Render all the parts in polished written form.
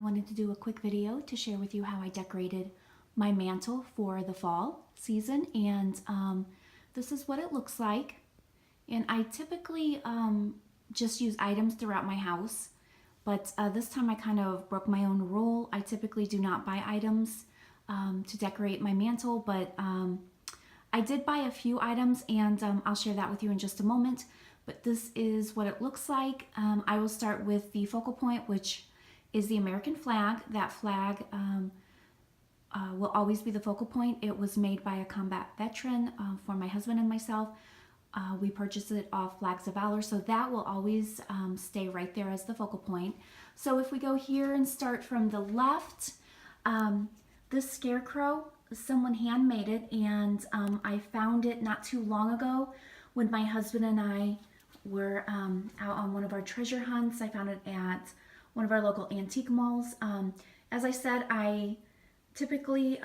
I wanted to do a quick video to share with you how I decorated my mantle for the fall season, and this is what it looks like. And I typically just use items throughout my house, but this time I kind of broke my own rule. I typically do not buy items to decorate my mantle, but I did buy a few items, and I'll share that with you in just a moment. But this is what it looks like. I will start with the focal point, which is the American flag. That flag will always be the focal point. It was made by a combat veteran for my husband and myself. We purchased it off Flags of Valor, so that will always stay right there as the focal point. So if we go here and start from the left, this scarecrow, someone handmade it, and I found it not too long ago when my husband and I were out on one of our treasure hunts. I found it at one of our local antique malls. As I said, I typically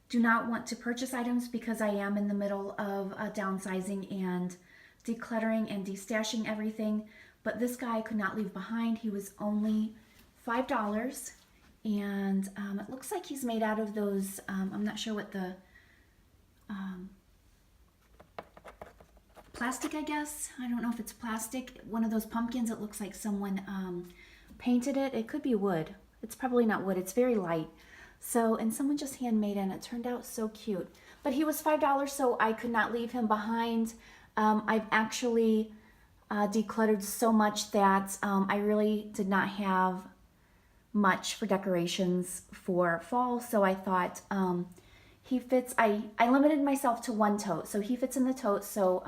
do not want to purchase items because I am in the middle of downsizing and decluttering and destashing everything. But this guy I could not leave behind. He was only $5, and it looks like he's made out of those, I'm not sure what the plastic, I guess. I don't know if it's plastic. One of those pumpkins, it looks like someone painted it. It could be wood. It's probably not wood. It's very light. So, and someone just handmade it, and it turned out so cute. But he was $5, so I could not leave him behind. I've actually decluttered so much that I really did not have much for decorations for fall. So I thought he fits, I limited myself to one tote. So he fits in the tote. So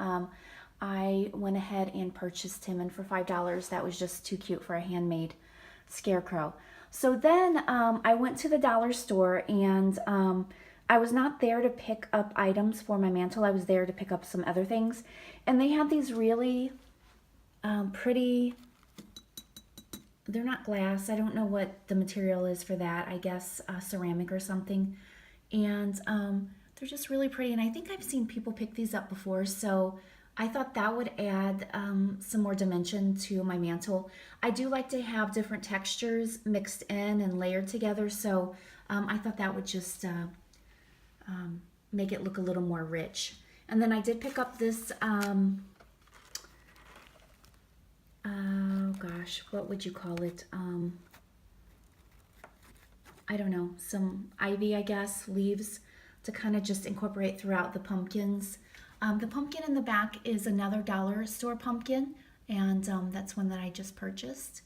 I went ahead and purchased him, and for $5, that was just too cute for a handmade scarecrow. So then I went to the dollar store, and I was not there to pick up items for my mantle. I was there to pick up some other things. And they had these really pretty, they're not glass. I don't know what the material is for that. I guess ceramic or something. And they're just really pretty. And I think I've seen people pick these up before. So I thought that would add some more dimension to my mantle. I do like to have different textures mixed in and layered together, so I thought that would just make it look a little more rich. And then I did pick up this, oh gosh, what would you call it? I don't know, some ivy, I guess, leaves to kind of just incorporate throughout the pumpkins. The pumpkin in the back is another dollar store pumpkin, and that's one that I just purchased.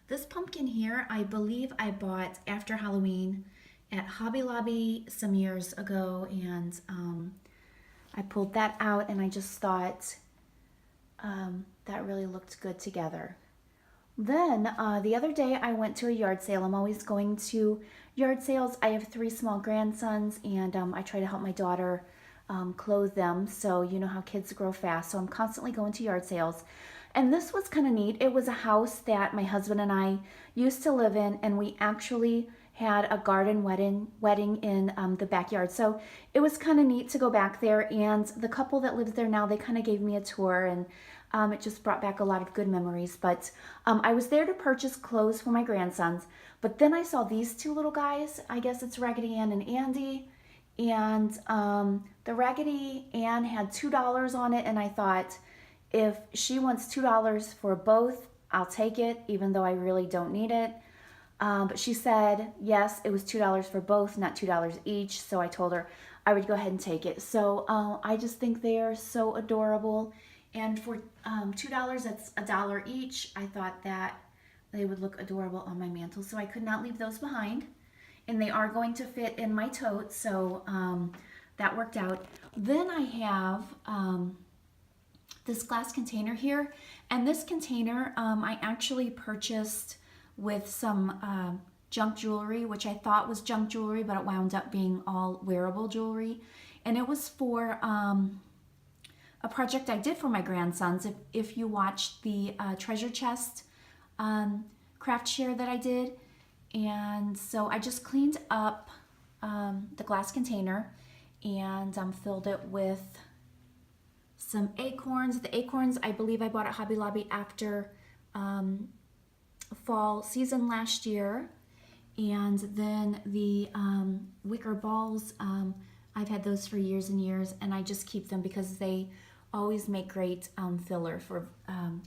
This pumpkin here, I believe I bought after Halloween at Hobby Lobby some years ago, and I pulled that out, and I just thought that really looked good together. Then the other day I went to a yard sale. I'm always going to yard sales. I have 3 small grandsons, and I try to help my daughter clothe them. So you know how kids grow fast. So I'm constantly going to yard sales. And this was kind of neat. It was a house that my husband and I used to live in, and we actually had a garden wedding in the backyard. So it was kind of neat to go back there, and the couple that lives there now, they kind of gave me a tour, and it just brought back a lot of good memories. But I was there to purchase clothes for my grandsons, but then I saw these 2 little guys. I guess it's Raggedy Ann and Andy, and the Raggedy Ann had $2 on it, and I thought, if she wants $2 for both, I'll take it, even though I really don't need it. But she said, yes, it was $2 for both, not $2 each. So I told her I would go ahead and take it. So I just think they are so adorable. And for $2, that's $1 each. I thought that they would look adorable on my mantle. So I could not leave those behind. And they are going to fit in my tote. So that worked out. Then I have this glass container here. And this container I actually purchased with some junk jewelry, which I thought was junk jewelry, but it wound up being all wearable jewelry. And it was for a project I did for my grandsons. If you watched the treasure chest craft share that I did. And so I just cleaned up the glass container and filled it with some acorns. The acorns, I believe I bought at Hobby Lobby after fall season last year. And then the wicker balls, I've had those for years and years, and I just keep them because they always make great filler for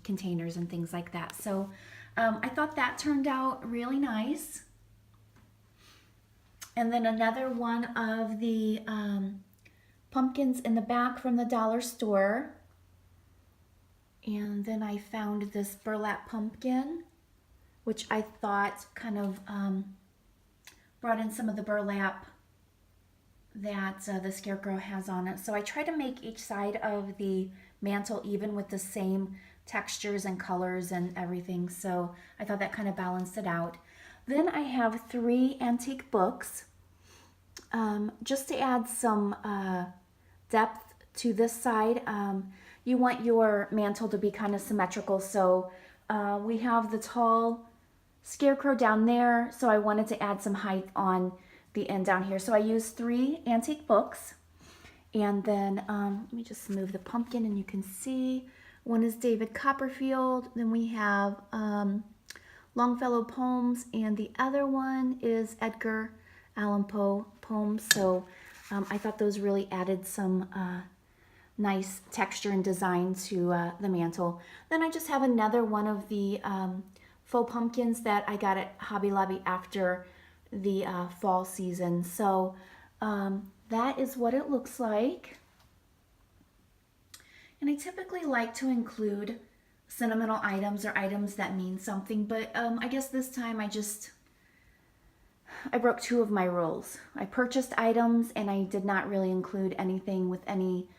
containers and things like that. So I thought that turned out really nice. And then another one of the pumpkins in the back from the dollar store. And then I found this burlap pumpkin, which I thought kind of brought in some of the burlap that the scarecrow has on it. So I try to make each side of the mantle even with the same textures and colors and everything. So I thought that kind of balanced it out. Then I have 3 antique books just to add some depth to this side. You want your mantle to be kind of symmetrical. So we have the tall scarecrow down there, so I wanted to add some height on the end down here. So I used 3 antique books, and then let me just move the pumpkin and you can see one is David Copperfield, then we have Longfellow poems, and the other one is Edgar Allan Poe poems. So I thought those really added some nice texture and design to the mantle. Then I just have another one of the faux pumpkins that I got at Hobby Lobby after the fall season. So that is what it looks like. And I typically like to include sentimental items or items that mean something, but I guess this time I broke 2 of my rules. I purchased items and I did not really include anything with any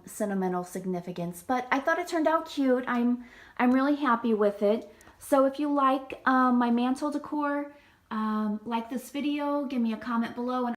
sentimental significance, but I thought it turned out cute. I'm really happy with it. So if you like my mantle decor, like this video, give me a comment below, and